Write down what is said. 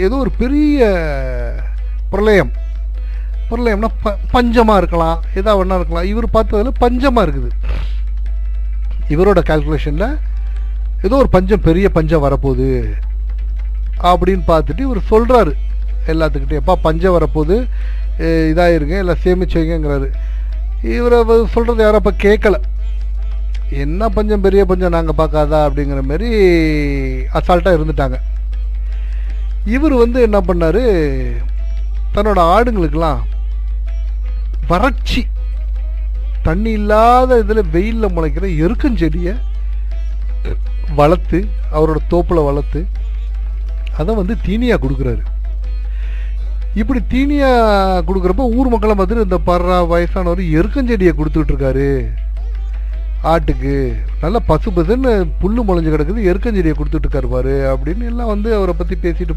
ஏதோ ஒரு பெரிய பிரளயம்னா பஞ்சமாக இருக்கலாம், ஏதாவது ஒன்றா இருக்கலாம். இவர் பார்த்ததில் பஞ்சமாக இருக்குது. இவரோட கால்குலேஷனில் ஏதோ ஒரு பெரிய பஞ்சம் வரப்போகுது அப்படின்னு பார்த்துட்டு இவர் சொல்கிறாரு எல்லாத்துக்கிட்டே, எப்பா பஞ்சம் வரப்போகுது, இதாகிருங்க, எல்லாம் சேமிச்சு வைங்கிறாரு. இவரை சொல்கிறது யாரும் அப்போ கேட்கல. என்ன பஞ்சம், பெரிய பஞ்சம் நாங்கள் பார்க்காதா அப்படிங்கிற மாதிரி அசால்ட்டாக இருந்துட்டாங்க. இவர் என்ன பண்ணார், தன்னோட ஆடுங்களுக்கெல்லாம் வறட்சி, தண்ணி இல்லாத இதில் வெயிலில் முளைக்கிற எருக்கஞ்செடியை வளர்த்து, அவரோட தோப்பில் வளர்த்து அதை தீனியாக கொடுக்குறாரு. இப்படி தீனியாக கொடுக்குறப்ப ஊர் மக்களை பார்த்துட்டு, இந்த பர்றா வயசானவர் எருக்கஞ்செடியை கொடுத்துட்ருக்காரு ஆட்டுக்கு, நல்லா பசு பசுன்னு புல்லு முளைஞ்சு கிடக்குது, எருக்கஞ்செடியை கொடுத்துட்ருக்காரு பாரு அப்படின்னு எல்லாம் அவரை பற்றி பேசிட்டு